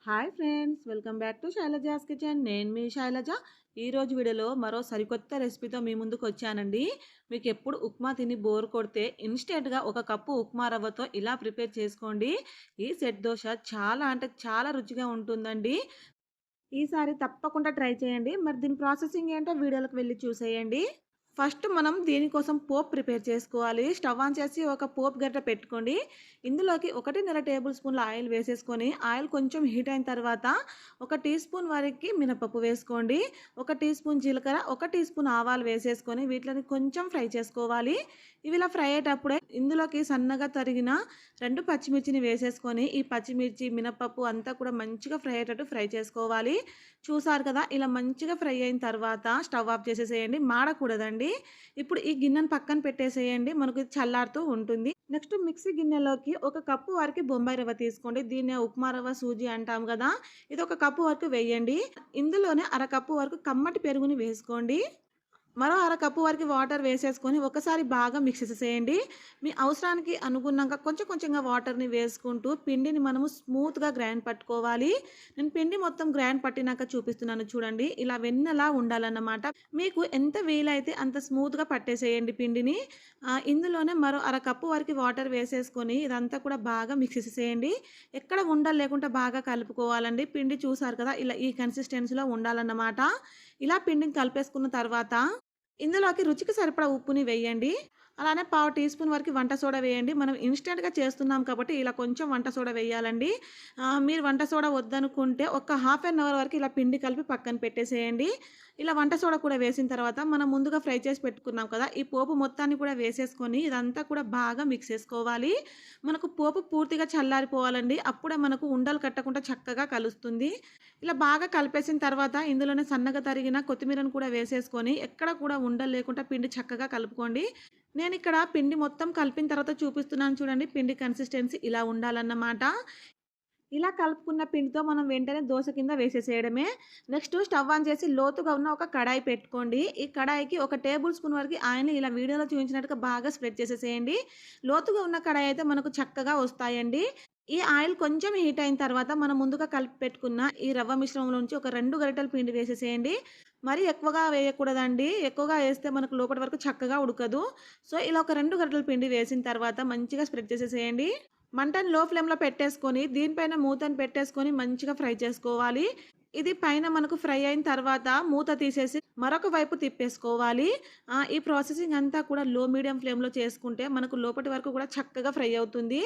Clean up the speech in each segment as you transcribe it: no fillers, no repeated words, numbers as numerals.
Hi friends, welcome back to Shailaja's kitchen. నేను మీ శైలజ. ఈ రోజు వీడియోలో మరో సరికొత్త రెసిపీతో మీ ముందుకు వచ్చానండి. మీకు ఎప్పుడు ఉప్మా తిని బోర్ కొడితే ఇన్స్టెంట్గా ఒక కప్పు ఉప్మా రవ్వతో ఇలా ప్రిపేర్ చేసుకోండి. ఈ సెట్ దోశ చాలా అంటే చాలా రుచిగా ఉంటుందండి. ఈసారి తప్పకుండా ట్రై చేయండి. మరి దీని ప్రాసెసింగ్ ఏంటో వీడియోలోకి వెళ్ళి చూసేయండి. ఫస్ట్ మనం దీనికోసం పోపు ప్రిపేర్ చేసుకోవాలి. స్టవ్ ఆన్ చేసి ఒక పోపు గరిటె పెట్టుకోండి. ఇందులోకి 1.5 టేబుల్ స్పూన్ల ఆయిల్ వేసేసుకొని, ఆయిల్ కొంచెం హీట్ అయిన తర్వాత 1 టీ స్పూన్ వరకు మినపప్పు వేసుకోండి. 1 టీ స్పూన్ జీలకర్ర, 1 టీ స్పూన్ ఆవాలు వేసేసుకొని వీటిని కొంచెం ఫ్రై చేసుకోవాలి. ఇవి ఇలా ఫ్రై అయ్యేటప్పుడే ఇందులోకి సన్నగా తరిగిన 2 పచ్చిమిర్చిని వేసేసుకొని, ఈ పచ్చిమిర్చి మినపప్పు అంతా కూడా మంచిగా ఫ్రై అయ్యేటట్టు ఫ్రై చేసుకోవాలి. చూసారు కదా, ఇలా మంచిగా ఫ్రై అయిన తర్వాత స్టవ్ ఆఫ్ చేసేసేయండి. మాడకూడదండి. ఇప్పుడు ఈ గిన్నెను పక్కన పెట్టేసేయండి. మనకు ఇది చల్లారుతూ ఉంటుంది. నెక్స్ట్ మిక్సీ గిన్నెలోకి 1 కప్పు వరకు బొంబాయి రవ్వ తీసుకోండి. దీన్నే ఉప్మా రవ్వ, సూజీ అంటాం కదా. ఇది 1 కప్పు వరకు వేయండి. ఇందులోనే అర కప్పు వరకు కమ్మటి పెరుగుని వేసుకోండి. మరో అర కప్పు వరకు వాటర్ వేసేసుకొని ఒకసారి బాగా మిక్స్ చేసేసేయండి. మీ అవసరానికి అనుగుణంగా కొంచెం కొంచెంగా వాటర్ని వేసుకుంటూ పిండిని మనము స్మూత్గా గ్రైండ్ పట్టుకోవాలి. నేను పిండి మొత్తం గ్రైండ్ పట్టినాక చూపిస్తున్నాను చూడండి. ఇలా వెన్నలా ఉండాలన్నమాట. మీకు ఎంత వీలైతే అంత స్మూత్గా పట్టేసేయండి పిండిని. ఇందులోనే మరో అర కప్పు వరకు వాటర్ వేసేసుకొని ఇదంతా కూడా బాగా మిక్స్ చేసేసేయండి. ఎక్కడ ఉండలు లేకుండా బాగా కలుపుకోవాలండి. పిండి చూసారు కదా, ఇలా ఈ కన్సిస్టెన్సీలో ఉండాలన్నమాట. ఇలా పిండిని కలిపేసుకున్న తర్వాత ఇందులోకి రుచికి సరిపడా ఉప్పుని వేయండి. అలానే పావు టీ స్పూన్ వరకు వంట సోడా వేయండి. మనం ఇన్‌స్టంట్‌గా చేస్తున్నాం కాబట్టి ఇలా కొంచెం వంట సోడా వేయాలండి. మీరు వంట సోడా వద్దనుకుంటే ఒక హాఫ్ అన్ అవర్ వరకు ఇలా పిండి కలిపి పక్కన పెట్టేసేయండి. ఇలా వంట సోడా కూడా వేసిన తర్వాత మనం ముందుగా ఫ్రై చేసి పెట్టుకున్నాం కదా, ఈ పోపు మొత్తాన్ని కూడా వేసేసుకొని ఇదంతా కూడా బాగా మిక్స్ చేసుకోవాలి. మనకు పోపు పూర్తిగా చల్లారిపోవాలండి. అప్పుడే మనకు ఉండలు కట్టకుండా చక్కగా కలుస్తుంది. ఇలా బాగా కలిపేసిన తర్వాత ఇందులోనే సన్నగా తరిగిన కొత్తిమీరను కూడా వేసేసుకొని ఎక్కడ కూడా ఉండలు లేకుండా పిండి చక్కగా కలుపుకోండి. నేనిక్కడ పిండి మొత్తం కలిపిన తర్వాత చూపిస్తున్నాను చూడండి. పిండి కన్సిస్టెన్సీ ఇలా ఉండాలన్నమాట. ఇలా కలుపుకున్న పిండితో మనం వెంటనే దోస కింద వేసేసేయడమే. నెక్స్ట్ స్టవ్ ఆన్ చేసి లోతుగా ఉన్న ఒక కడాయి పెట్టుకోండి. ఈ కడాయికి 1 టేబుల్ స్పూన్ వరకు ఆయిల్‌ని ఇలా వీడియోలో చూపించినట్టుగా బాగా స్ప్రెడ్ చేసేసేయండి. లోతుగా ఉన్న కడాయి అయితే మనకు చక్కగా వస్తాయండి. ఈ ఆయిల్ కొంచెం హీట్ అయిన తర్వాత మనం ముందుగా కలిపి పెట్టుకున్న ఈ రవ్వ మిశ్రమంలో నుంచి ఒక 2 గరిటెల పిండి వేసేసేయండి. మరీ ఎక్కువగా వేయకూడదండి. ఎక్కువగా వేస్తే మనకు లోపటి వరకు చక్కగా ఉడకదు. సో, ఇలా ఒక 2 గరిటెల పిండి వేసిన తర్వాత మంచిగా స్ప్రెడ్ చేసేసేయండి. మంటని లో ఫ్లేమ్‌లో పెట్టేసుకొని, దీనిపైన మూతను పెట్టేసుకొని మంచిగా ఫ్రై చేసుకోవాలి. ఇది పైన మనకు ఫ్రై అయిన తర్వాత మూత తీసేసి మరొక వైపు తిప్పేసుకోవాలి. ఈ ప్రాసెసింగ్ అంతా కూడా లో మీడియం ఫ్లేమ్‌లో చేసుకుంటే మనకు లోపటి వరకు కూడా చక్కగా ఫ్రై అవుతుంది.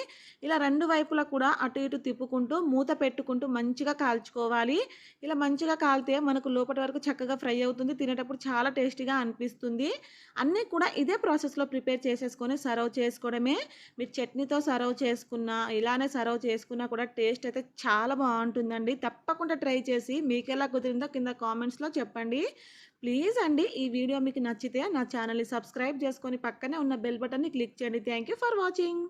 ఇలా 2 వైపులా కూడా అటు ఇటు తిప్పుకుంటూ మూత పెట్టుకుంటూ మంచిగా కాల్చుకోవాలి. ఇలా మంచిగా కాలితే మనకు లోపటి వరకు చక్కగా ఫ్రై అవుతుంది. తినేటప్పుడు చాలా టేస్టీగా అనిపిస్తుంది. అన్నీ కూడా ఇదే ప్రాసెస్‌లో ప్రిపేర్ చేసేసుకొని సర్వ్ చేసుకోవడమే. మీరు చట్నీతో సర్వ్ చేసుకున్నా, ఇలానే సర్వ్ చేసుకున్నా కూడా టేస్ట్ అయితే చాలా బావుంటుందండి. తప్పకుండా ట్రై చేసి మీకెలా కుదిరిందో కింద కామెంట్స్‌లో చెప్పండి. ప్లీజ్ అండి, ఈ వీడియో మీకు నచ్చితే నా ఛానల్‌ని సబ్స్క్రైబ్ చేసుకొని పక్కనే ఉన్న బెల్ బటన్‌ని క్లిక్ చేయండి. Thank you for watching.